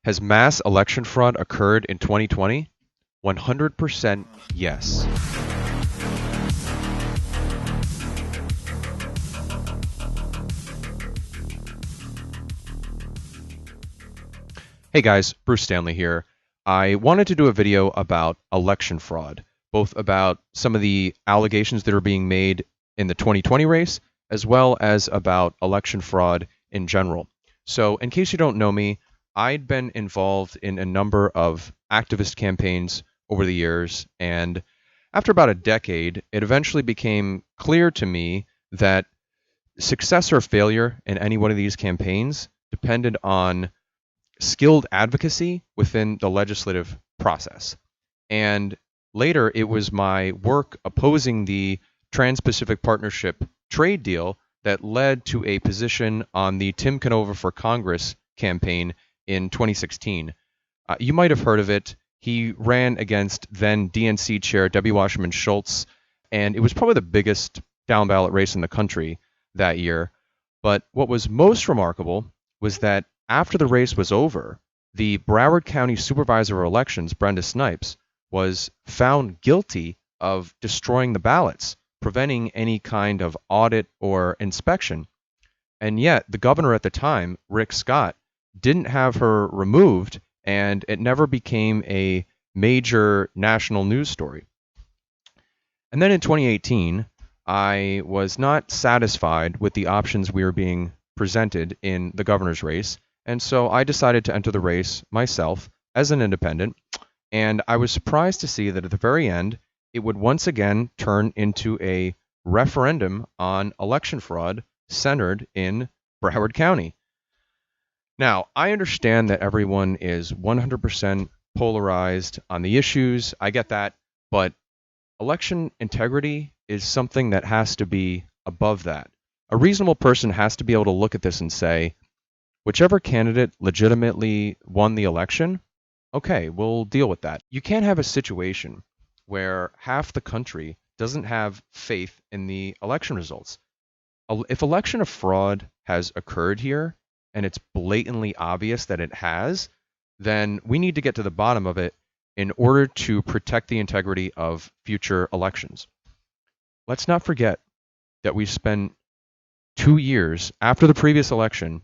Has mass election fraud occurred in 2020? 100% yes. Hey guys, Bruce Stanley here. I wanted to do a video about election fraud, both about some of the allegations that are being made in the 2020 race, as well as about election fraud in general. So, in case you don't know me, I'd been involved in a number of activist campaigns over the years, and after about a decade, it eventually became clear to me that success or failure in any one of these campaigns depended on skilled advocacy within the legislative process. And later, it was my work opposing the Trans-Pacific Partnership trade deal that led to a position on the Tim Canova for Congress campaign in 2016. You might have heard of it. He ran against then DNC chair Debbie Wasserman Schultz, and it was probably the biggest down ballot race in the country that year. But what was most remarkable was that after the race was over, the Broward County Supervisor of Elections, Brenda Snipes, was found guilty of destroying the ballots, preventing any kind of audit or inspection. And yet, the governor at the time, Rick Scott, didn't have her removed, and it never became a major national news story. And then in 2018, I was not satisfied with the options we were being presented in the governor's race, and so I decided to enter the race myself as an independent, and I was surprised to see that at the very end, it would once again turn into a referendum on election fraud centered in Broward County. Now, I understand that everyone is 100% polarized on the issues. I get that. But election integrity is something that has to be above that. A reasonable person has to be able to look at this and say, whichever candidate legitimately won the election, okay, we'll deal with that. You can't have a situation where half the country doesn't have faith in the election results. If election of fraud has occurred here, and it's blatantly obvious that it has, then we need to get to the bottom of it in order to protect the integrity of future elections. Let's not forget that we spent 2 years after the previous election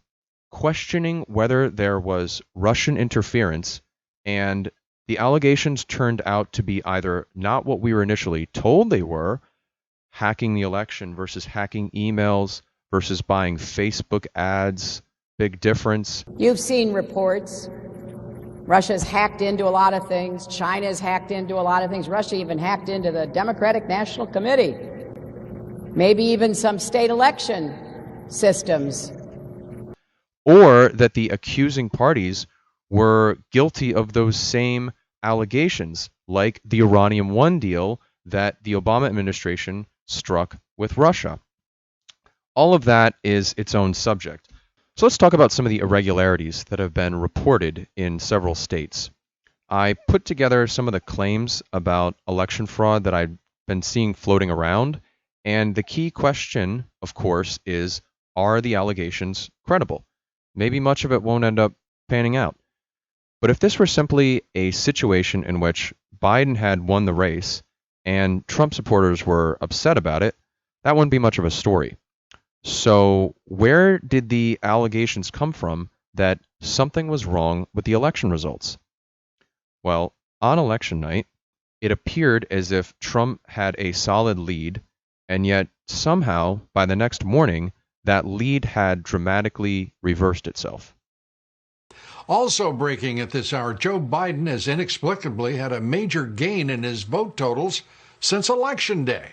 questioning whether there was Russian interference, and the allegations turned out to be either not what we were initially told they were, hacking the election versus hacking emails versus buying Facebook ads. Big difference. You've seen reports. Russia's hacked into a lot of things. China's hacked into a lot of things. Russia even hacked into the Democratic National Committee. Maybe even some state election systems. Or that the accusing parties were guilty of those same allegations, like the Uranium One deal that the Obama administration struck with Russia. All of that is its own subject. So let's talk about some of the irregularities that have been reported in several states. I put together some of the claims about election fraud that I've been seeing floating around, and the key question, of course, is, are the allegations credible? Maybe much of it won't end up panning out. But if this were simply a situation in which Biden had won the race and Trump supporters were upset about it, that wouldn't be much of a story. So where did the allegations come from that something was wrong with the election results? Well, on election night, it appeared as if Trump had a solid lead, and yet somehow by the next morning, that lead had dramatically reversed itself. Also breaking at this hour, Joe Biden has inexplicably had a major gain in his vote totals since Election Day.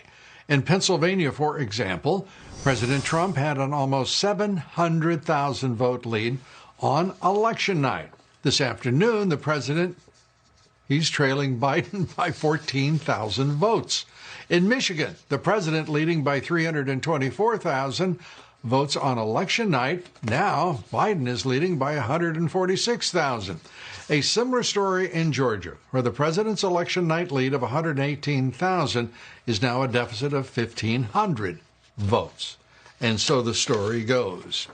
In Pennsylvania, for example, President Trump had an almost 700,000 vote lead on election night. This afternoon, the president, he's trailing Biden by 14,000 votes. In Michigan, the president leading by 324,000 votes on election night. Now, Biden is leading by 146,000. A similar story in Georgia, where the president's election night lead of 118,000 is now a deficit of 1,500 votes. And so the story goes.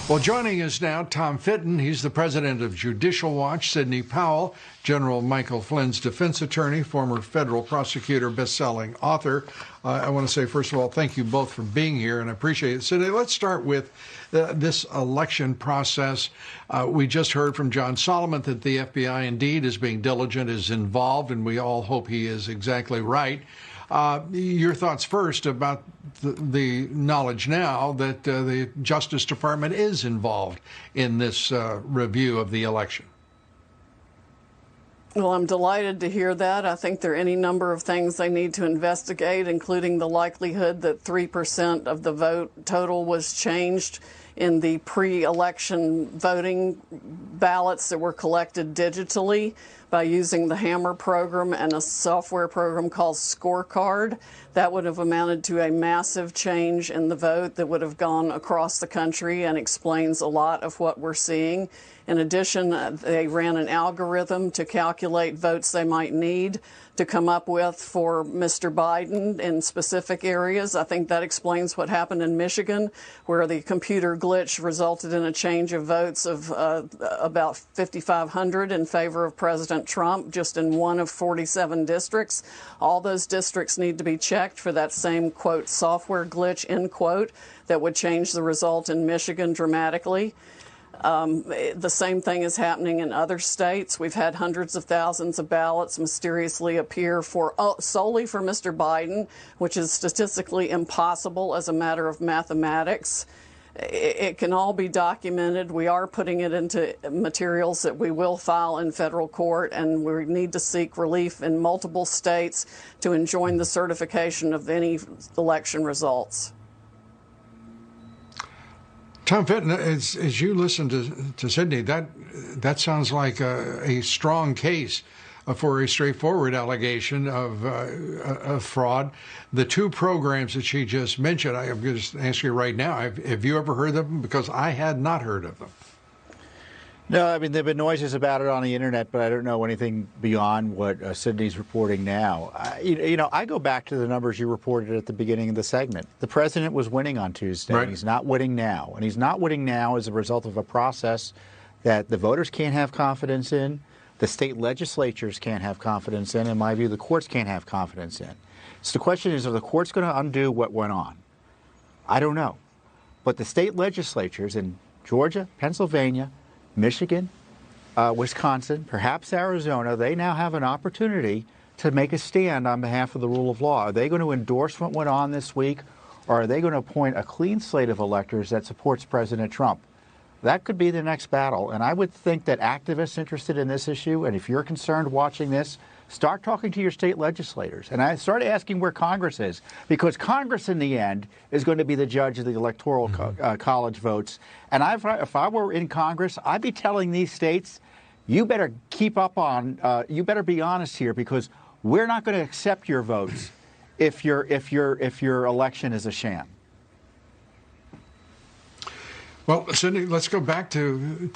Well, joining us now, Tom Fitton. He's the president of Judicial Watch. Sidney Powell, General Michael Flynn's defense attorney, former federal prosecutor, best-selling author. I want to say, first of all, thank you both for being here, and I appreciate it. Sidney, let's start with this election process. We just heard from John Solomon that the FBI indeed is being diligent, is involved, and we all hope he is exactly right. Your thoughts first about the knowledge now that the Justice Department is involved in this review of the election. Well, I'm delighted to hear that. I think there are any number of things they need to investigate, including the likelihood that 3% of the vote total was changed in the pre-election voting ballots that were collected digitally by using the Hammer program and a software program called Scorecard. That would have amounted to a massive change in the vote that would have gone across the country and explains a lot of what we're seeing. In addition, they ran an algorithm to calculate votes they might need to come up with for Mr. Biden in specific areas. I think that explains what happened in Michigan, where the computer glitch resulted in a change of votes of about 5,500 in favor of President Trump, just in one of 47 districts. All those districts need to be checked for that same, quote, software glitch, end quote, that would change the result in Michigan dramatically. The same thing is happening in other states. We've had hundreds of thousands of ballots mysteriously appear solely for Mr. Biden, which is statistically impossible as a matter of mathematics. It can all be documented. We are putting it into materials that we will file in federal court, and we need to seek relief in multiple states to enjoin the certification of any election results. Tom Fitton, as you listen to Sidney, that sounds like a strong case for a straightforward allegation of fraud. The two programs that she just mentioned, I'm going to ask you right now, have you ever heard of them? Because I had not heard of them. No, I mean, there have been noises about it on the internet, but I don't know anything beyond what Sidney's reporting now. I go back to the numbers you reported at the beginning of the segment. The president was winning on Tuesday. Right. He's not winning now. And he's not winning now as a result of a process that the voters can't have confidence in, the state legislatures can't have confidence in, in my view, the courts can't have confidence in. So the question is, are the courts going to undo what went on? I don't know. But the state legislatures in Georgia, Pennsylvania, Michigan, Wisconsin, perhaps Arizona, they now have an opportunity to make a stand on behalf of the rule of law. Are they going to endorse what went on this week, or are they going to appoint a clean slate of electors that supports President Trump? That could be the next battle, and I would think that activists interested in this issue, and if you're concerned watching this, start talking to your state legislators. And I start asking where Congress is, because Congress, in the end, is going to be the judge of the electoral college votes. And if I were in Congress, I'd be telling these states, you better keep up on, you better be honest here, because we're not going to accept your votes if your election is a sham. Well, Sidney, let's go back to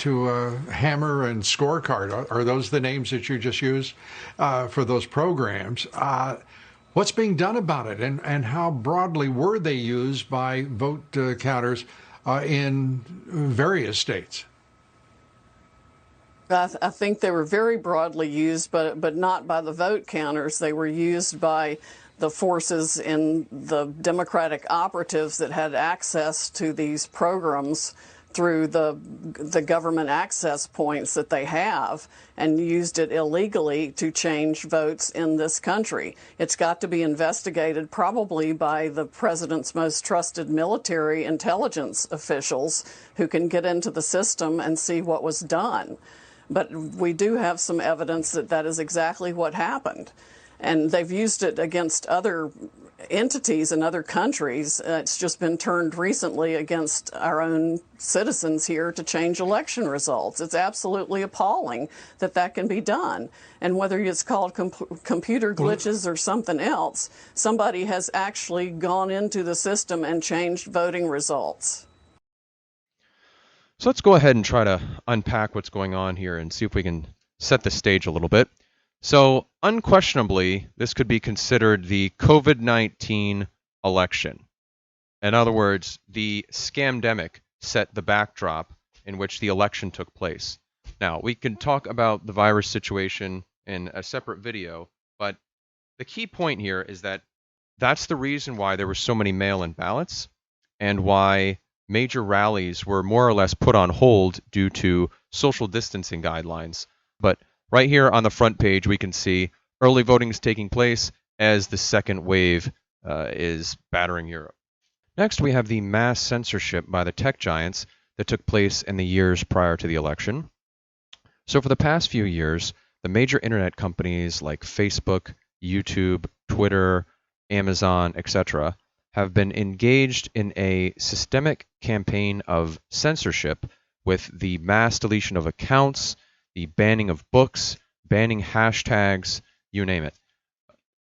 Hammer and Scorecard. Are those the names that you just used for those programs? What's being done about it, and how broadly were they used by vote counters in various states? I think they were very broadly used, but not by the vote counters. They were used by the forces in the Democratic operatives that had access to these programs through the government access points that they have, and used it illegally to change votes in this country. It's got to be investigated, probably by the president's most trusted military intelligence officials who can get into the system and see what was done. But we do have some evidence that that is exactly what happened. And they've used it against other entities in other countries. It's just been turned recently against our own citizens here to change election results. It's absolutely appalling that that can be done. And whether it's called computer glitches or something else, somebody has actually gone into the system and changed voting results. So let's go ahead and try to unpack what's going on here and see if we can set the stage a little bit. So unquestionably, this could be considered the COVID-19 election. In other words, the scamdemic set the backdrop in which the election took place. Now, we can talk about the virus situation in a separate video, but the key point here is that that's the reason why there were so many mail-in ballots and why major rallies were more or less put on hold due to social distancing guidelines. But right here on the front page, we can see early voting is taking place as the second wave is battering Europe. Next, we have the mass censorship by the tech giants that took place in the years prior to the election. So for the past few years, the major internet companies like Facebook, YouTube, Twitter, Amazon, etc., have been engaged in a systemic campaign of censorship with the mass deletion of accounts, the banning of books, banning hashtags, you name it.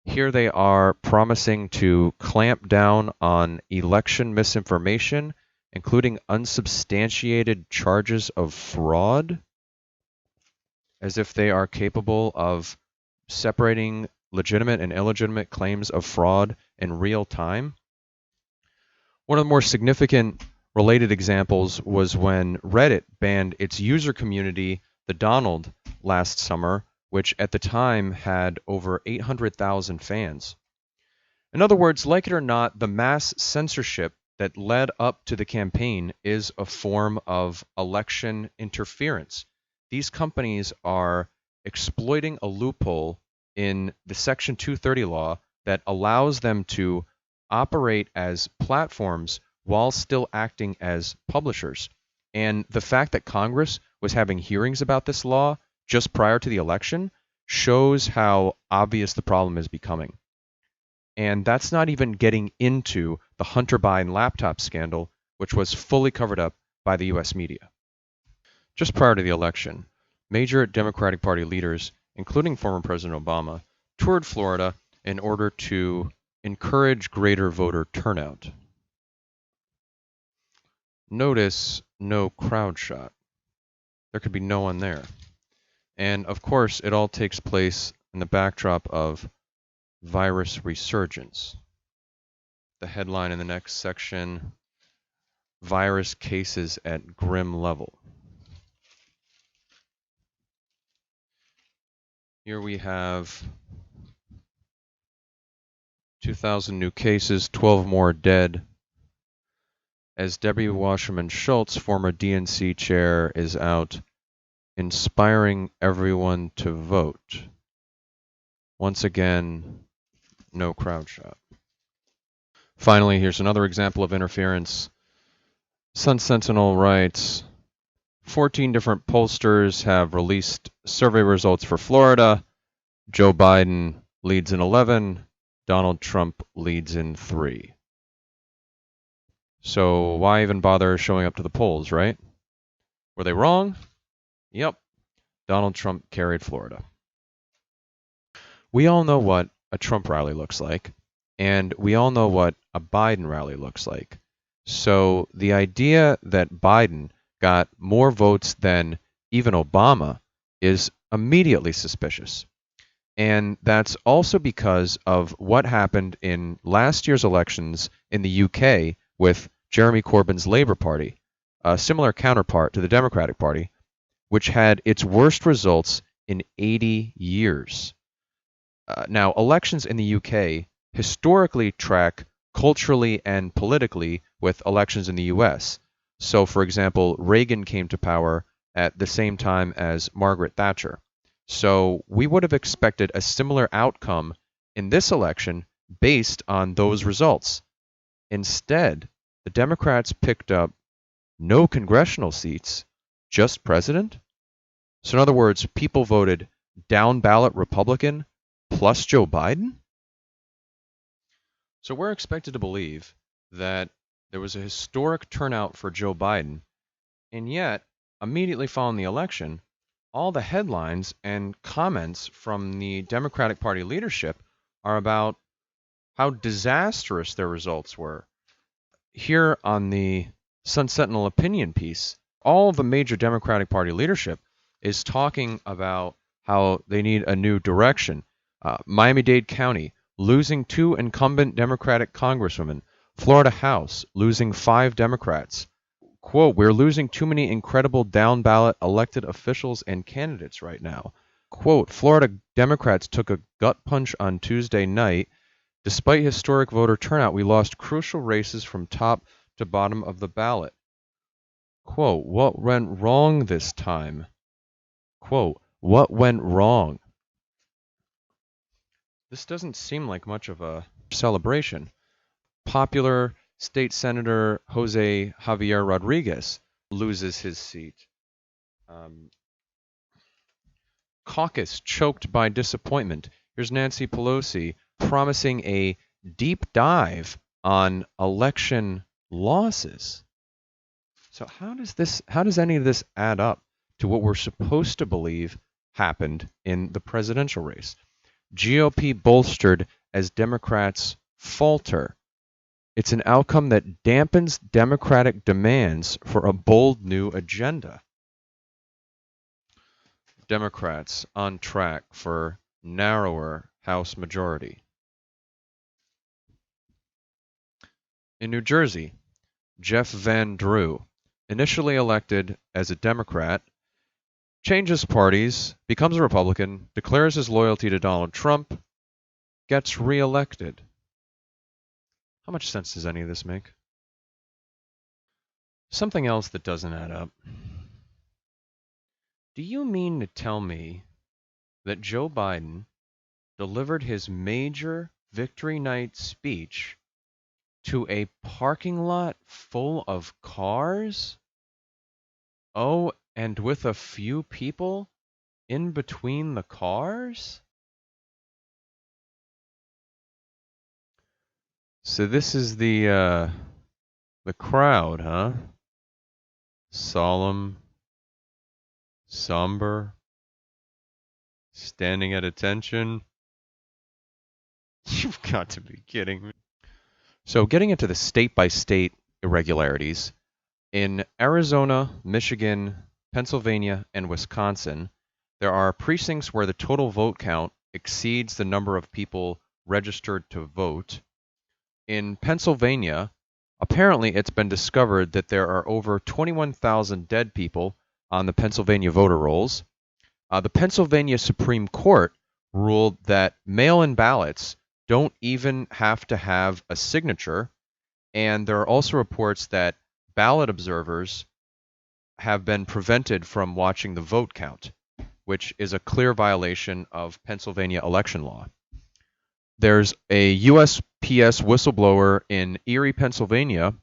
Here they are promising to clamp down on election misinformation, including unsubstantiated charges of fraud, as if they are capable of separating legitimate and illegitimate claims of fraud in real time. One of the more significant related examples was when Reddit banned its user community, the Donald, last summer, which at the time had over 800,000 fans. In other words, like it or not, the mass censorship that led up to the campaign is a form of election interference. These companies are exploiting a loophole in the Section 230 law that allows them to operate as platforms while still acting as publishers. And the fact that Congress was having hearings about this law just prior to the election shows how obvious the problem is becoming. And that's not even getting into the Hunter Biden laptop scandal, which was fully covered up by the U.S. media. Just prior to the election, major Democratic Party leaders, including former President Obama, toured Florida in order to encourage greater voter turnout. Notice no crowd shot. There could be no one there. And of course, it all takes place in the backdrop of virus resurgence. The headline in the next section, virus cases at grim level. Here we have 2,000 new cases, 12 more dead. As Debbie Wasserman Schultz, former DNC chair, is out inspiring everyone to vote. Once again, no crowd shot. Finally, here's another example of interference. Sun Sentinel writes, 14 different pollsters have released survey results for Florida. Joe Biden leads in 11. Donald Trump leads in 3. So why even bother showing up to the polls, right? Were they wrong? Yep. Donald Trump carried Florida. We all know what a Trump rally looks like, and we all know what a Biden rally looks like. So the idea that Biden got more votes than even Obama is immediately suspicious. And that's also because of what happened in last year's elections in the UK with Jeremy Corbyn's Labour Party, a similar counterpart to the Democratic Party, which had its worst results in 80 years. Now, elections in the UK historically track culturally and politically with elections in the US. So, for example, Reagan came to power at the same time as Margaret Thatcher. So we would have expected a similar outcome in this election based on those results. Instead, the Democrats picked up no congressional seats, just president. So in other words, people voted down ballot Republican plus Joe Biden. So we're expected to believe that there was a historic turnout for Joe Biden, and yet, immediately following the election, all the headlines and comments from the Democratic Party leadership are about how disastrous their results were. Here on the Sun Sentinel opinion piece, all the major Democratic Party leadership is talking about how they need a new direction. Miami-Dade County losing 2 incumbent Democratic congresswomen. Florida House losing 5 Democrats. Quote, we're losing too many incredible down-ballot elected officials and candidates right now. Quote, Florida Democrats took a gut punch on Tuesday night. Despite historic voter turnout, we lost crucial races from top to bottom of the ballot. Quote, what went wrong this time? Quote, what went wrong? This doesn't seem like much of a celebration. Popular State Senator Jose Javier Rodriguez loses his seat. Caucus choked by disappointment. Here's Nancy Pelosi promising a deep dive on election losses. So how does any of this add up to what we're supposed to believe happened in the presidential race? GOP bolstered as Democrats falter. It's an outcome that dampens Democratic demands for a bold new agenda. Democrats on track for narrower House majority. In New Jersey, Jeff Van Drew, initially elected as a Democrat, changes parties, becomes a Republican, declares his loyalty to Donald Trump, gets reelected. How much sense does any of this make? Something else that doesn't add up. Do you mean to tell me that Joe Biden delivered his major victory night speech to a parking lot full of cars? Oh, and with a few people in between the cars? So this is the crowd, huh? Solemn, somber, standing at attention. You've got to be kidding me. So getting into the state-by-state irregularities, in Arizona, Michigan, Pennsylvania, and Wisconsin, there are precincts where the total vote count exceeds the number of people registered to vote. In Pennsylvania, apparently it's been discovered that there are over 21,000 dead people on the Pennsylvania voter rolls. The Pennsylvania Supreme Court ruled that mail-in ballots don't even have to have a signature, and there are also reports that ballot observers have been prevented from watching the vote count, which is a clear violation of Pennsylvania election law. There's a USPS whistleblower in Erie, Pennsylvania,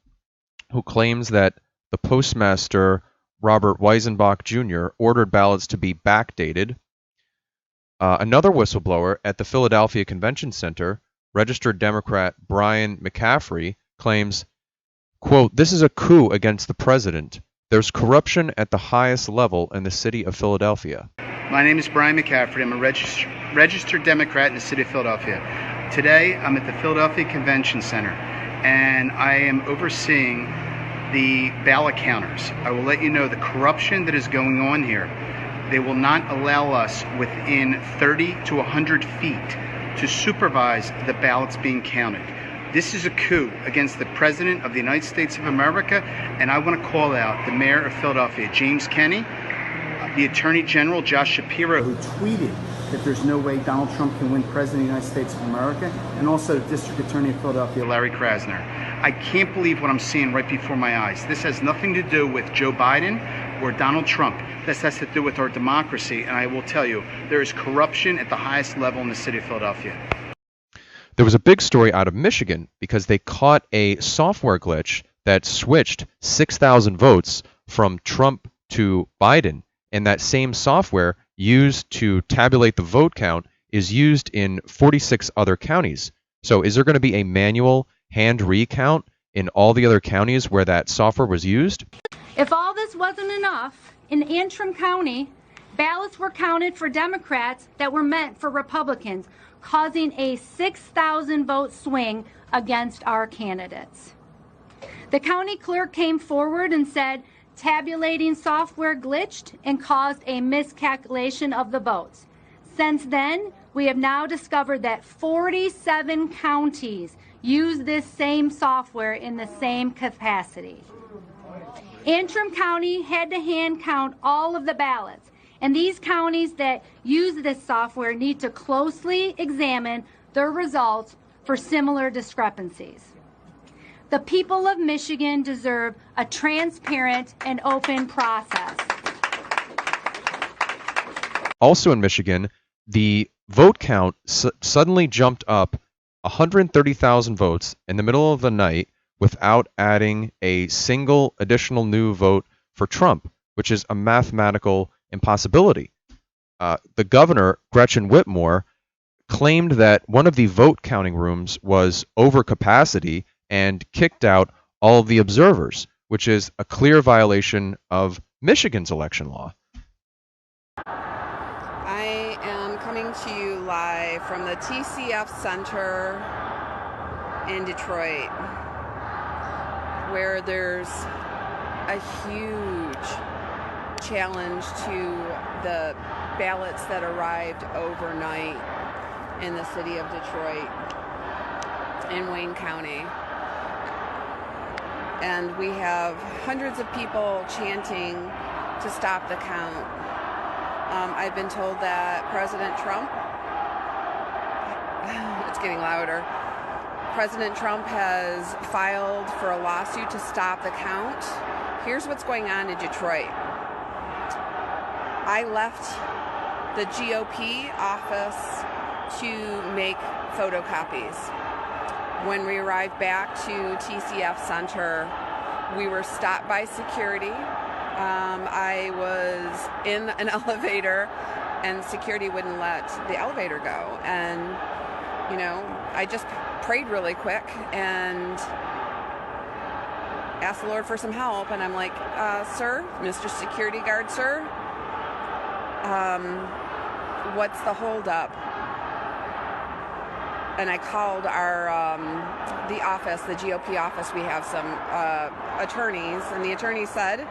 who claims that the postmaster, Robert Weisenbach Jr., ordered ballots to be backdated. Another whistleblower at the Philadelphia Convention Center, registered Democrat Brian McCaffrey, claims, quote, this is a coup against the president. There's corruption at the highest level in the city of Philadelphia. My name is Brian McCaffrey. I'm a registered Democrat in the city of Philadelphia. Today, I'm at the Philadelphia Convention Center, and I am overseeing the ballot counters. I will let you know the corruption that is going on here. They will not allow us within 30 to 100 feet to supervise the ballots being counted. This is a coup against the President of the United States of America, and I want to call out the Mayor of Philadelphia, James Kenney, the Attorney General, Josh Shapiro, who tweeted that there's no way Donald Trump can win President of the United States of America, and also District Attorney of Philadelphia, Larry Krasner. I can't believe what I'm seeing right before my eyes. This has nothing to do with Joe Biden or Donald Trump. This has to do with our democracy, and I will tell you, there is corruption at the highest level in the city of Philadelphia. There was a big story out of Michigan because they caught a software glitch that switched 6,000 votes from Trump to Biden. And that same software used to tabulate the vote count is used in 46 other counties. So is there going to be a manual hand recount in all the other counties where that software was used? If all this wasn't enough, in Antrim County, ballots were counted for Democrats that were meant for Republicans, causing a 6,000 vote swing against our candidates. The county clerk came forward and said tabulating software glitched and caused a miscalculation of the votes. Since then, we have now discovered that 47 counties use this same software in the same capacity. Antrim County had to hand count all of the ballots, and these counties that use this software need to closely examine their results for similar discrepancies. The people of Michigan deserve a transparent and open process. Also in Michigan, the vote count suddenly jumped up 130,000 votes in the middle of the night without adding a single additional new vote for Trump, which is a mathematical impossibility. The governor, Gretchen Whitmer, claimed that one of the vote counting rooms was over capacity and kicked out all of the observers, which is a clear violation of Michigan's election law. I am coming to you live from the TCF Center in Detroit, where there's a huge challenge to the ballots that arrived overnight in the city of Detroit in Wayne County. And we have hundreds of people chanting to stop the count. I've been told that President Trump, it's getting louder, President Trump has filed for a lawsuit to stop the count. Here's what's going on in Detroit. I left the GOP office to make photocopies. When we arrived back to TCF Center, we were stopped by security. I was in an elevator and security wouldn't let the elevator go. And, you know, I just prayed really quick and asked the Lord for some help. And I'm like, sir, Mr. Security Guard, sir, what's the holdup? And I called the office, the GOP office. We have some attorneys, and the attorney said,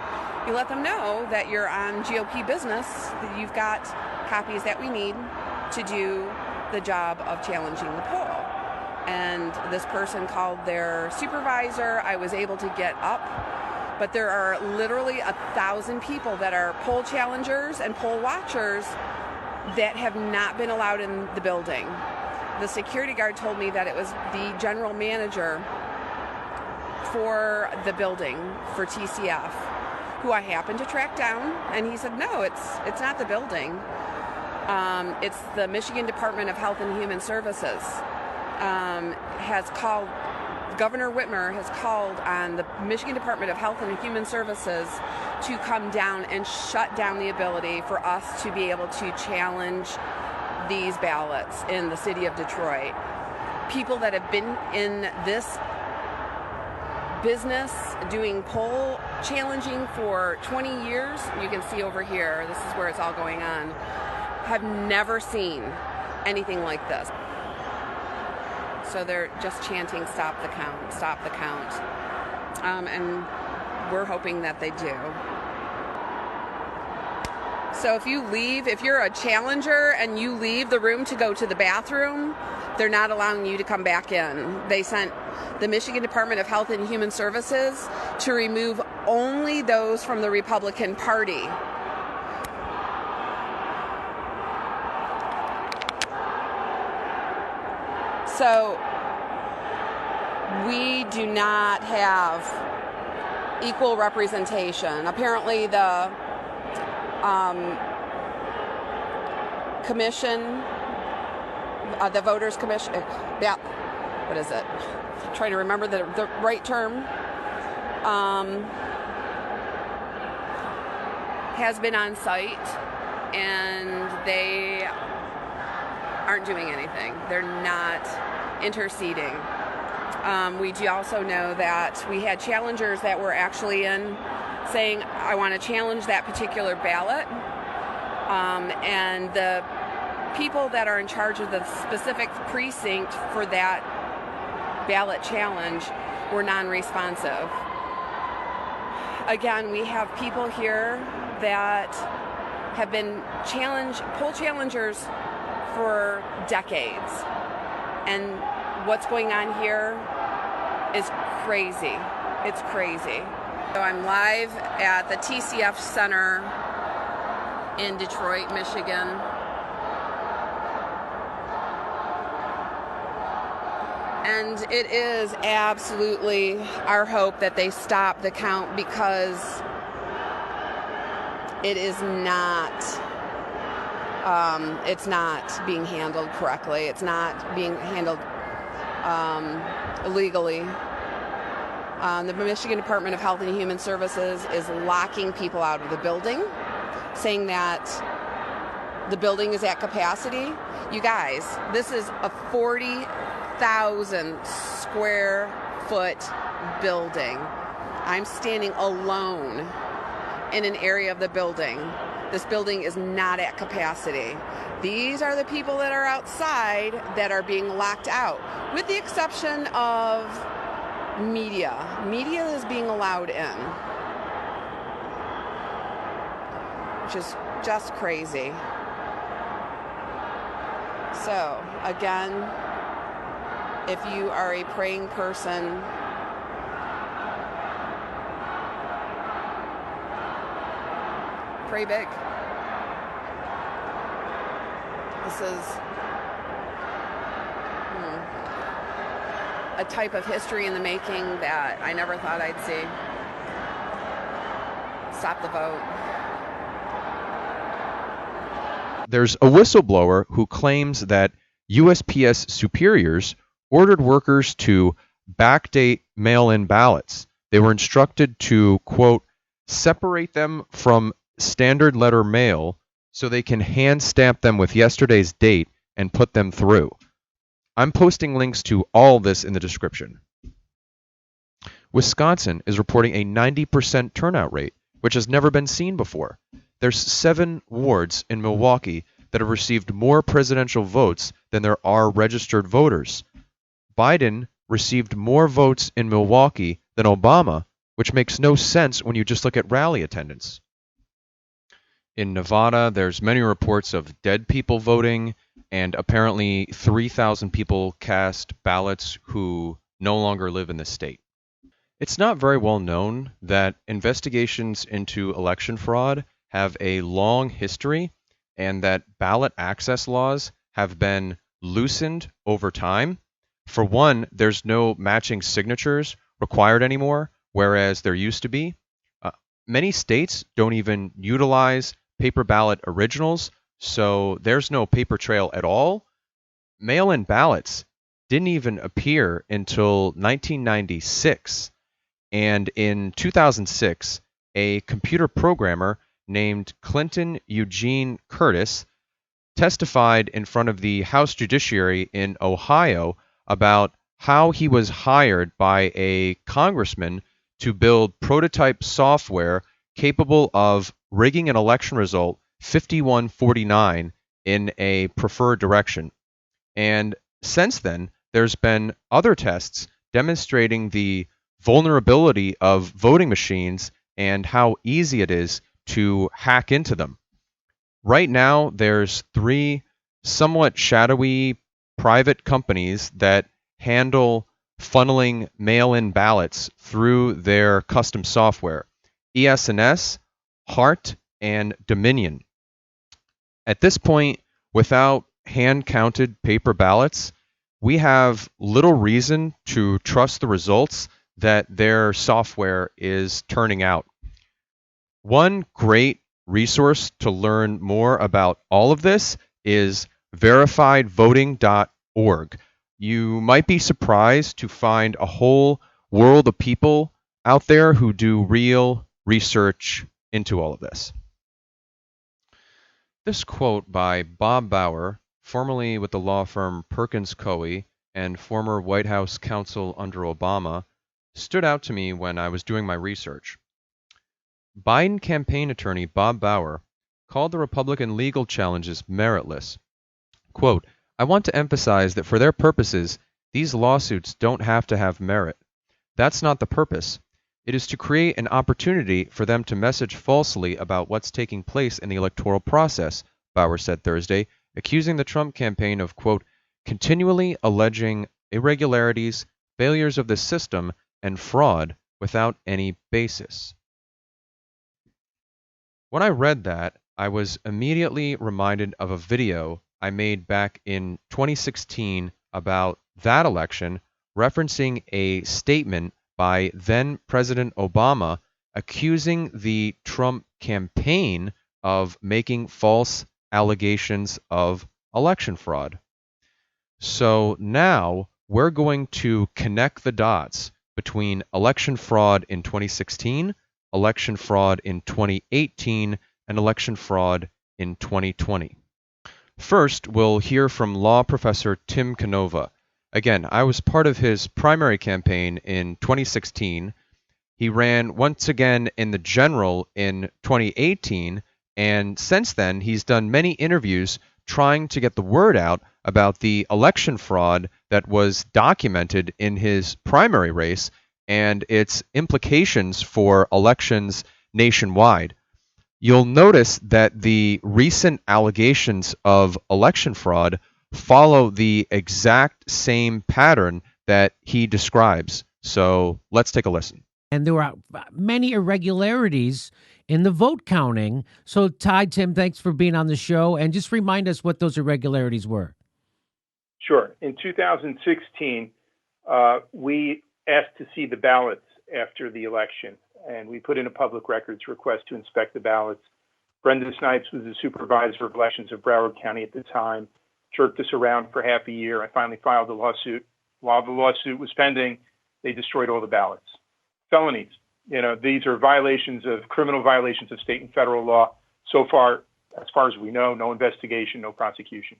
you let them know that you're on GOP business, that you've got copies that we need to do the job of challenging the poll. And this person called their supervisor. I was able to get up, but there are literally 1,000 people that are poll challengers and poll watchers that have not been allowed in the building. The security guard told me that it was the general manager for the building for TCF, who I happened to track down, and he said, no, it's not the building. It's the Michigan Department of Health and Human Services has called, Governor Whitmer has called on the Michigan Department of Health and Human Services to come down and shut down the ability for us to be able to challenge these ballots in the city of Detroit. People that have been in this business doing poll challenging for 20 years, you can see over here, this is where it's all going on, have never seen anything like this. So they're just chanting, stop the count, stop the count. And we're hoping that they do. So if you leave, if you're a challenger and you leave the room to go to the bathroom, they're not allowing you to come back in. They sent the Michigan Department of Health and Human Services to remove only those from the Republican Party. So we do not have equal representation. Apparently the commission, the voters commission, what is it? I'm trying to remember the right term, has been on site and they aren't doing anything. They're not interceding. We do also know that we had challengers that were actually in saying, I want to challenge that particular ballot. And the people that are in charge of the specific precinct for that ballot challenge were non-responsive. Again, we have people here that have been poll challengers for decades. And what's going on here is crazy. It's crazy. So I'm live at the TCF Center in Detroit, Michigan. And it is absolutely our hope that they stop the count, because it is not, it's not being handled correctly. It's not being handled legally. The Michigan Department of Health and Human Services is locking people out of the building, saying that the building is at capacity. You guys, this is a 40,000 square foot building. I'm standing alone in an area of the building. This building is not at capacity. These are the people that are outside that are being locked out, with the exception of media. Media is being allowed in, which is just crazy. So, again, if you are a praying person, pray big. This is a type of history in the making that I never thought I'd see. Stop the vote. There's a whistleblower who claims that USPS superiors ordered workers to backdate mail-in ballots. They were instructed to, quote, separate them from standard letter mail so they can hand stamp them with yesterday's date and put them through. I'm posting links to all this in the description. Wisconsin is reporting a 90% turnout rate, which has never been seen before. There's 7 wards in Milwaukee that have received more presidential votes than there are registered voters. Biden received more votes in Milwaukee than Obama, which makes no sense when you just look at rally attendance. In Nevada, there's many reports of dead people voting, and apparently 3,000 people cast ballots who no longer live in the state. It's not very well known that investigations into election fraud have a long history, and that ballot access laws have been loosened over time. For one, there's no matching signatures required anymore, whereas there used to be. Many states don't even utilize paper ballot originals, so there's no paper trail at all. Mail-in ballots didn't even appear until 1996. And in 2006, a computer programmer named Clinton Eugene Curtis testified in front of the House Judiciary in Ohio about how he was hired by a congressman to build prototype software capable of rigging an election result 51-49 in a preferred direction. And since then, there's been other tests demonstrating the vulnerability of voting machines and how easy it is to hack into them. Right now, there's 3 somewhat shadowy private companies that handle funneling mail-in ballots through their custom software: ES&S, Hart, and Dominion. At this point, without hand-counted paper ballots, we have little reason to trust the results that their software is turning out. One great resource to learn more about all of this is verifiedvoting.org. You might be surprised to find a whole world of people out there who do real research into all of this. This quote by Bob Bauer, formerly with the law firm Perkins Coie and former White House counsel under Obama, stood out to me when I was doing my research. Biden campaign attorney Bob Bauer called the Republican legal challenges meritless. Quote, I want to emphasize that for their purposes, these lawsuits don't have to have merit. That's not the purpose. It is to create an opportunity for them to message falsely about what's taking place in the electoral process, Bauer said Thursday, accusing the Trump campaign of, quote, continually alleging irregularities, failures of the system, and fraud without any basis. When I read that, I was immediately reminded of a video I made back in 2016 about that election, referencing a statement by then President Obama accusing the Trump campaign of making false allegations of election fraud. So now we're going to connect the dots between election fraud in 2016, election fraud in 2018, and election fraud in 2020. First, we'll hear from law professor Tim Canova. Again, I was part of his primary campaign in 2016. He ran once again in the general in 2018, and since then he's done many interviews trying to get the word out about the election fraud that was documented in his primary race and its implications for elections nationwide. You'll notice that the recent allegations of election fraud follow the exact same pattern that he describes. So let's take a listen. And there were many irregularities in the vote counting. So, Tim, thanks for being on the show. And just remind us what those irregularities were. Sure. In 2016, we asked to see the ballots after the election, and we put in a public records request to inspect the ballots. Brenda Snipes was the supervisor of elections of Broward County at the time, jerked us around for half a year. I finally filed a lawsuit. While the lawsuit was pending, they destroyed all the ballots. Felonies. These are criminal violations of state and federal law. So far as we know, no investigation, no prosecution.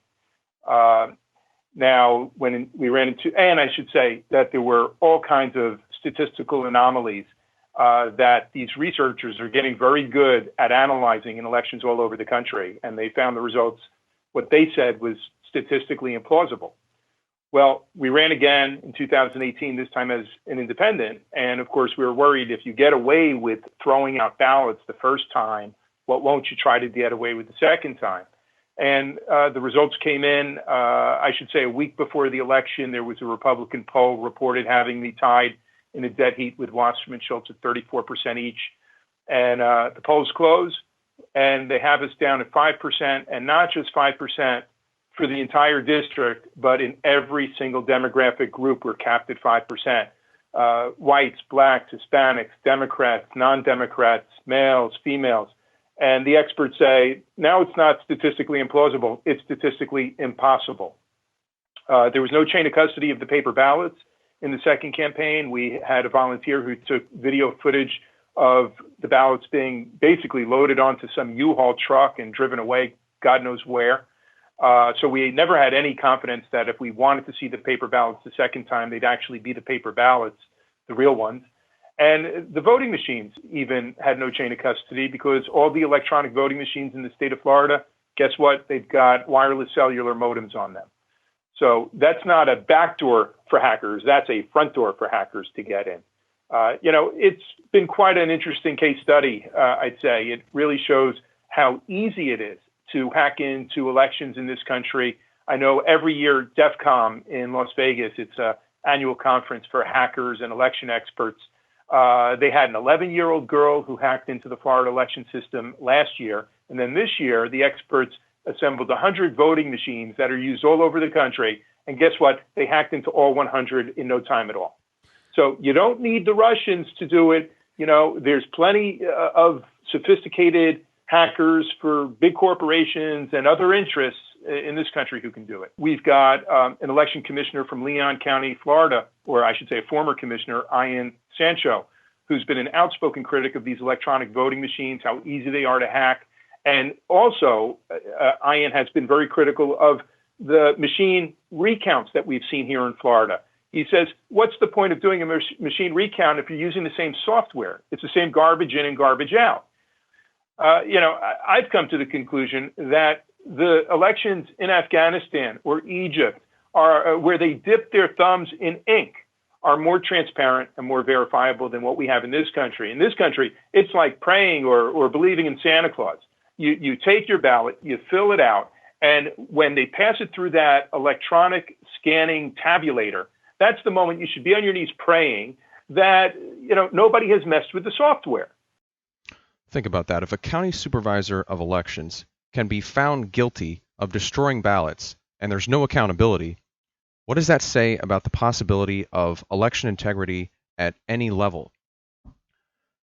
Now, when we ran into, and I should say that there were all kinds of statistical anomalies that these researchers are getting very good at analyzing in elections all over the country. And they found the results, what they said was statistically implausible. Well, we ran again in 2018, this time as an independent. And of course, we were worried if you get away with throwing out ballots the first time, what won't you try to get away with the second time? And the results came in, I should say, a week before the election. There was a Republican poll reported having me tied in a dead heat with Wasserman Schultz at 34% each. And the polls closed, and they have us down at 5%, and not just 5%. For the entire district, but in every single demographic group, we're capped at 5%. Whites, blacks, Hispanics, Democrats, non-Democrats, males, females. And the experts say, now it's not statistically implausible, it's statistically impossible. There was no chain of custody of the paper ballots in the second campaign. We had a volunteer who took video footage of the ballots being basically loaded onto some U-Haul truck and driven away, God knows where. So we never had any confidence that if we wanted to see the paper ballots the second time, they'd actually be the paper ballots, the real ones. And the voting machines even had no chain of custody because all the electronic voting machines in the state of Florida, guess what? They've got wireless cellular modems on them. So that's not a back door for hackers. That's a front door for hackers to get in. It's been quite an interesting case study, I'd say. It really shows how easy it is to hack into elections in this country. I know every year, DEFCON in Las Vegas, it's an annual conference for hackers and election experts. They had an 11-year-old girl who hacked into the Florida election system last year. And then this year, the experts assembled 100 voting machines that are used all over the country. And guess what? They hacked into all 100 in no time at all. So you don't need the Russians to do it. There's plenty of sophisticated hackers for big corporations and other interests in this country who can do it. We've got an election commissioner from Leon County, Florida, or I should say a former commissioner, Ian Sancho, who's been an outspoken critic of these electronic voting machines, how easy they are to hack. And also, Ian has been very critical of the machine recounts that we've seen here in Florida. He says, what's the point of doing a machine recount if you're using the same software? It's the same garbage in and garbage out. I've come to the conclusion that the elections in Afghanistan or Egypt are where they dip their thumbs in ink are more transparent and more verifiable than what we have in this country. In this country, it's like praying or believing in Santa Claus. You take your ballot, you fill it out, and when they pass it through that electronic scanning tabulator, that's the moment you should be on your knees praying that, nobody has messed with the software. Think about that. If a county supervisor of elections can be found guilty of destroying ballots and there's no accountability, what does that say about the possibility of election integrity at any level?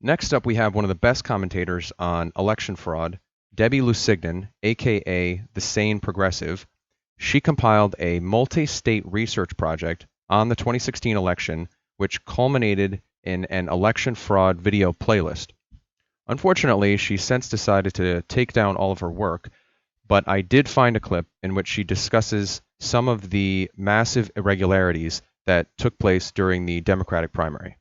Next up, we have one of the best commentators on election fraud, Debbie Lusignan, aka the Sane Progressive. She compiled a multi-state research project on the 2016 election, which culminated in an election fraud video playlist. Unfortunately, she since decided to take down all of her work, but I did find a clip in which she discusses some of the massive irregularities that took place during the Democratic primary.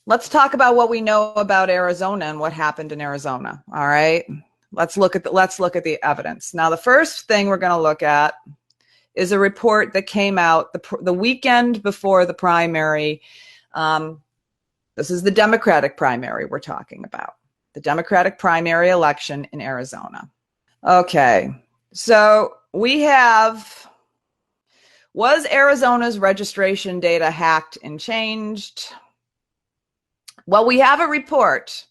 Let's talk about what we know about Arizona and what happened in Arizona. All right. Let's look at the evidence. Now, the first thing we're going to look at is a report that came out the weekend before the primary. This is the Democratic primary we're talking about, the Democratic primary election in Arizona. Okay. So we have, was Arizona's registration data hacked and changed? Well, we have a report.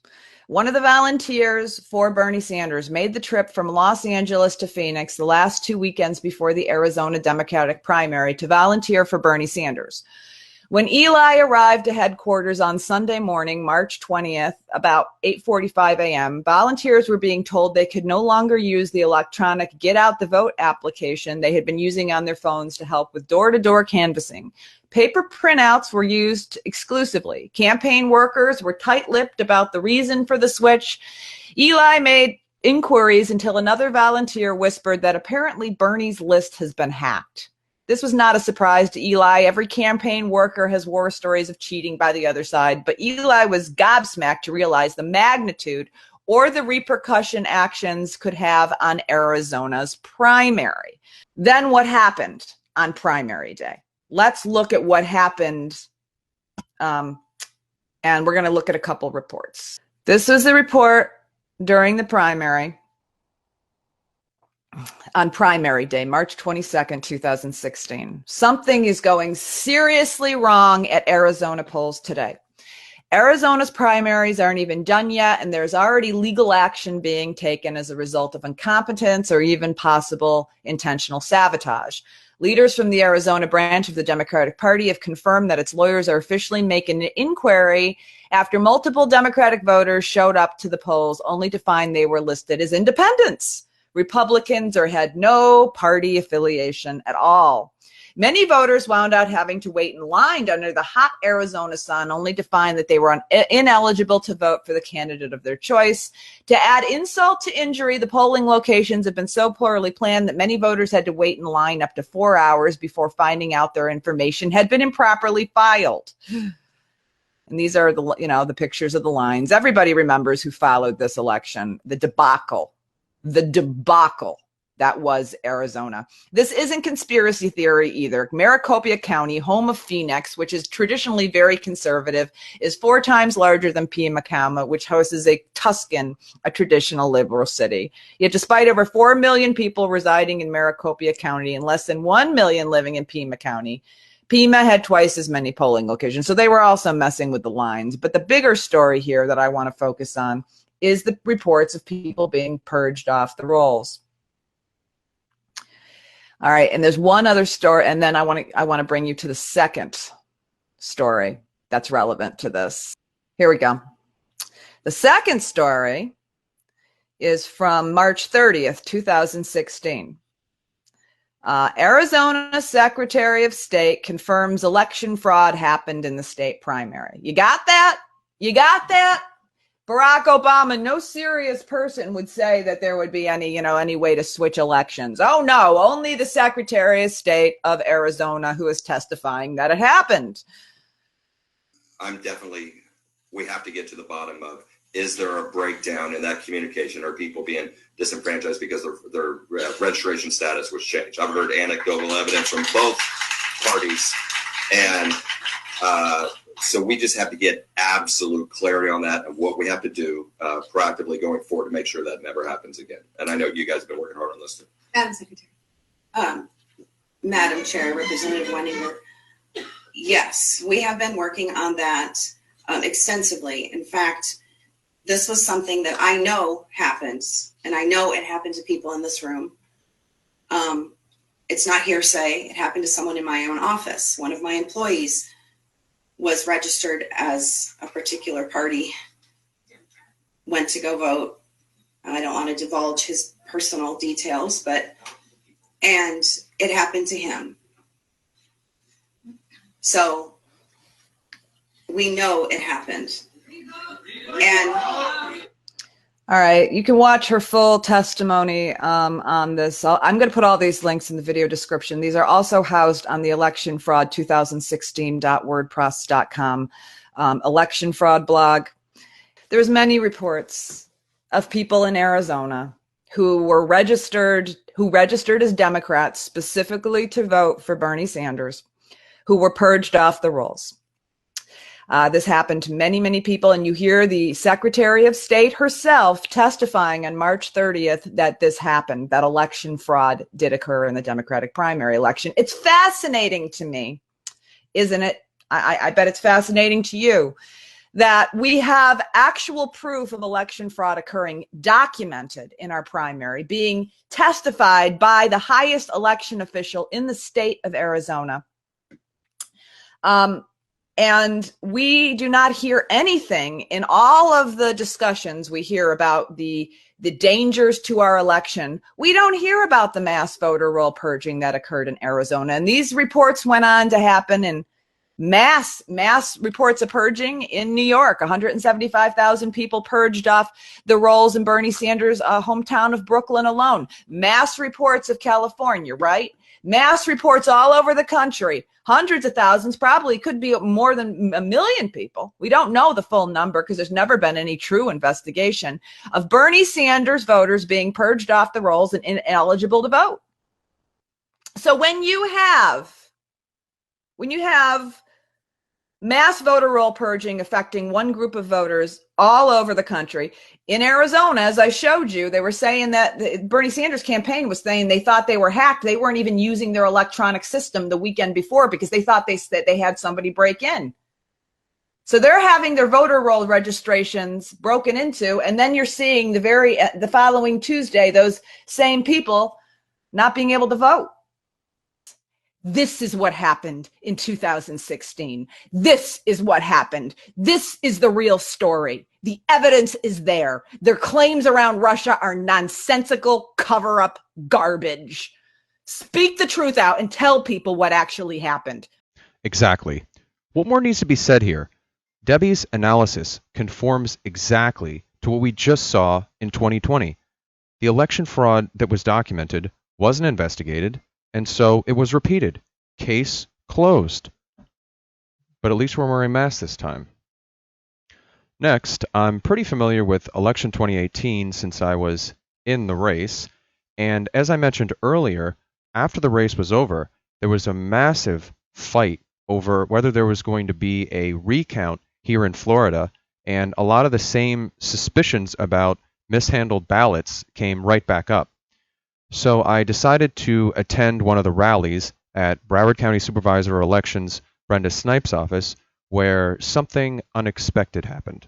One of the volunteers for Bernie Sanders made the trip from Los Angeles to Phoenix the last 2 weekends before the Arizona Democratic primary to volunteer for Bernie Sanders. When Eli arrived at headquarters on Sunday morning, March 20th, about 8:45 a.m., volunteers were being told they could no longer use the electronic Get Out the Vote application they had been using on their phones to help with door-to-door canvassing. Paper printouts were used exclusively. Campaign workers were tight-lipped about the reason for the switch. Eli made inquiries until another volunteer whispered that apparently Bernie's list has been hacked. This was not a surprise to Eli. Every campaign worker has war stories of cheating by the other side, but Eli was gobsmacked to realize the magnitude or the repercussion actions could have on Arizona's primary. Then what happened on primary day? Let's look at what happened, and we're going to look at a couple reports. This was the report during the primary. On primary day, March 22nd, 2016. Something is going seriously wrong at Arizona polls today. Arizona's primaries aren't even done yet, and there's already legal action being taken as a result of incompetence or even possible intentional sabotage. Leaders from the Arizona branch of the Democratic Party have confirmed that its lawyers are officially making an inquiry after multiple Democratic voters showed up to the polls only to find they were listed as independents, Republicans, or had no party affiliation at all. Many voters wound out having to wait in line under the hot Arizona sun only to find that they were ineligible to vote for the candidate of their choice. To add insult to injury, the polling locations have been so poorly planned that many voters had to wait in line up to 4 hours before finding out their information had been improperly filed. And these are the pictures of the lines. Everybody remembers who followed this election, the debacle that was Arizona. This isn't conspiracy theory either. Maricopa County, home of Phoenix, which is traditionally very conservative, is 4 times larger than Pima, which hosts Tuscan, a traditional liberal city. Yet despite over 4 million people residing in Maricopa County and less than 1 million living in Pima County, Pima had twice as many polling locations. So they were also messing with the lines. But the bigger story here that I want to focus on is the reports of people being purged off the rolls. All right, and there's one other story, and then I want to bring you to the second story that's relevant to this. Here we go. The second story is from March 30th, 2016. Arizona Secretary of State confirms election fraud happened in the state primary. You got that? You got that? Barack Obama, no serious person would say that there would be any way to switch elections. Oh no, only the Secretary of State of Arizona who is testifying that it happened. We have to get to the bottom of, is there a breakdown in that communication? Are people being disenfranchised because their registration status was changed? I've heard anecdotal evidence from both parties, and so we just have to get absolute clarity on that and what we have to do proactively going forward to make sure that never happens again. And I know you guys have been working hard on this too. Madam Secretary. Madam Chair, Representative Wenninger, Yes, we have been working on that extensively. In fact, this was something that I know happens, and I know it happened to people in this room. It's not hearsay. It happened to someone in my own office. One of my employees was registered as a particular party, went to go vote. I don't want to divulge his personal details, and it happened to him. So we know it happened. And all right, you can watch her full testimony on this. I'm going to put all these links in the video description. These are also housed on the electionfraud2016.wordpress.com election fraud blog. There's many reports of people in Arizona who registered as Democrats specifically to vote for Bernie Sanders, who were purged off the rolls. This happened to many, many people, and you hear the Secretary of State herself testifying on March 30th that this happened, that election fraud did occur in the Democratic primary election. It's fascinating to me, isn't it? I bet it's fascinating to you that we have actual proof of election fraud occurring, documented in our primary, being testified by the highest election official in the state of Arizona. And we do not hear anything in all of the discussions we hear about the dangers to our election. We don't hear about the mass voter roll purging that occurred in Arizona. And these reports went on to happen in mass reports of purging in New York. 175,000 people purged off the rolls in Bernie Sanders' hometown of Brooklyn alone. Mass reports of California, right? Mass reports all over the country. Hundreds of thousands, probably could be more than 1 million people. We don't know the full number because there's never been any true investigation of Bernie Sanders voters being purged off the rolls and ineligible to vote. So when you have mass voter roll purging affecting one group of voters all over the country. In Arizona, as I showed you, they were saying that the Bernie Sanders campaign was saying they thought they were hacked. They weren't even using their electronic system the weekend before because they thought they had somebody break in. So they're having their voter roll registrations broken into, and then you're seeing the following Tuesday, those same people not being able to vote. This is what happened in 2016. This is what happened. This is the real story. The evidence is there. Their claims around Russia are nonsensical cover-up garbage. Speak the truth out and tell people what actually happened. Exactly. What more needs to be said here? Debbie's analysis conforms exactly to what we just saw in 2020. The election fraud that was documented wasn't investigated, and so it was repeated. Case closed. But at least we're wearing masks this time. Next, I'm pretty familiar with election 2018 since I was in the race. And as I mentioned earlier, after the race was over, there was a massive fight over whether there was going to be a recount here in Florida. And a lot of the same suspicions about mishandled ballots came right back up. So I decided to attend one of the rallies at Broward County Supervisor of Elections Brenda Snipes' office, where something unexpected happened.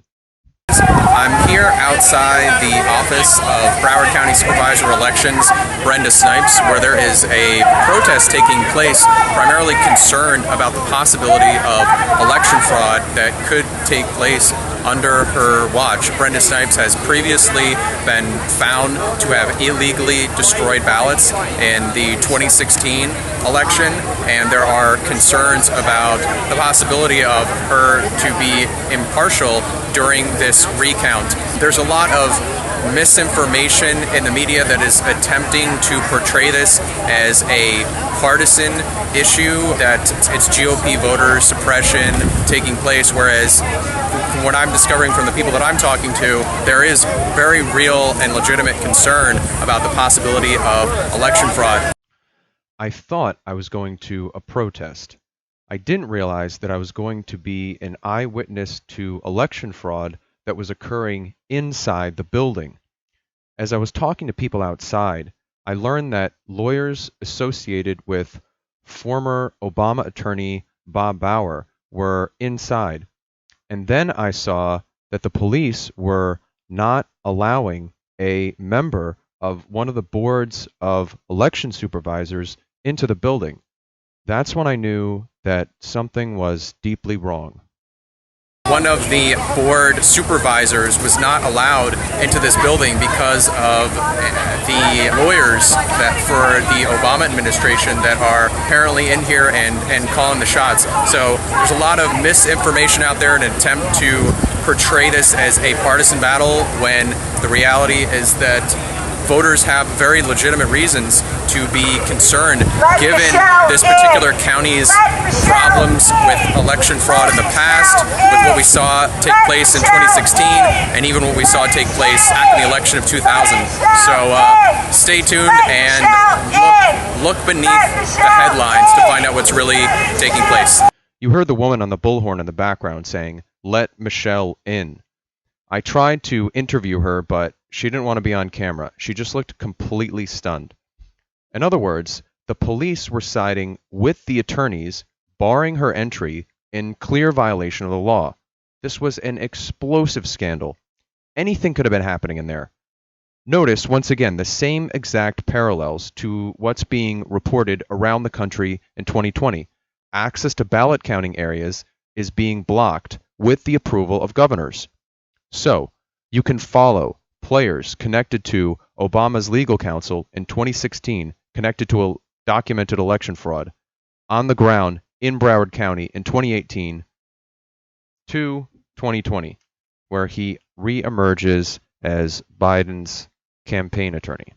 I'm here outside the office of Broward County Supervisor of Elections Brenda Snipes, where there is a protest taking place, primarily concerned about the possibility of election fraud that could take place under her watch. Brenda Snipes has previously been found to have illegally destroyed ballots in the 2016 election, and there are concerns about the possibility of her to be impartial during this recount. There's a lot of misinformation in the media that is attempting to portray this as a partisan issue, that it's GOP voter suppression taking place, whereas from what I'm discovering from the people that I'm talking to, there is very real and legitimate concern about the possibility of election fraud. I thought I was going to a protest. I didn't realize that I was going to be an eyewitness to election fraud that was occurring inside the building. As I was talking to people outside, I learned that lawyers associated with former Obama attorney Bob Bauer were inside. And then I saw that the police were not allowing a member of one of the boards of election supervisors into the building. That's when I knew that something was deeply wrong. One of the board supervisors was not allowed into this building because of the lawyers that for the Obama administration that are apparently in here and calling the shots. So there's a lot of misinformation out there in an attempt to portray this as a partisan battle when the reality is that voters have very legitimate reasons to be concerned given this particular county's problems with election fraud in the past, with what we saw take place in 2016, and even what we saw take place after the election of 2000. So stay tuned and look beneath the headlines to find out what's really taking place. You heard the woman on the bullhorn in the background saying, "Let Michelle in." I tried to interview her, but she didn't want to be on camera. She just looked completely stunned. In other words, the police were siding with the attorneys, barring her entry in clear violation of the law. This was an explosive scandal. Anything could have been happening in there. Notice, once again, the same exact parallels to what's being reported around the country in 2020. Access to ballot counting areas is being blocked with the approval of governors. So, you can follow players connected to Obama's legal counsel in 2016, connected to a documented election fraud, on the ground in Broward County in 2018 to 2020, where he reemerges as Biden's campaign attorney.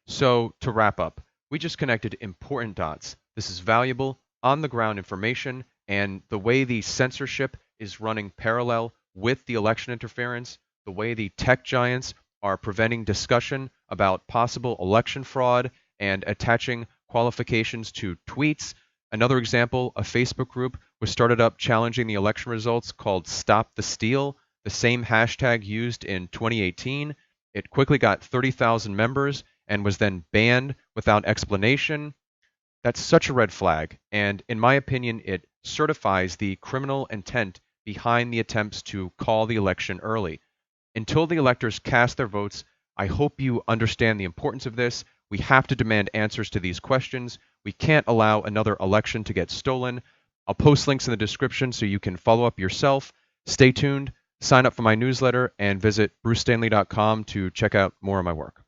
So, to wrap up, we just connected important dots. This is valuable, on-the-ground information, and the way the censorship is running parallel with the election interference, the way the tech giants are preventing discussion about possible election fraud and attaching qualifications to tweets. Another example, a Facebook group was started up challenging the election results called Stop the Steal, the same hashtag used in 2018. It quickly got 30,000 members and was then banned without explanation. That's such a red flag, and in my opinion, it certifies the criminal intent behind the attempts to call the election early. Until the electors cast their votes, I hope you understand the importance of this. We have to demand answers to these questions. We can't allow another election to get stolen. I'll post links in the description so you can follow up yourself. Stay tuned, sign up for my newsletter, and visit brucestanley.com to check out more of my work.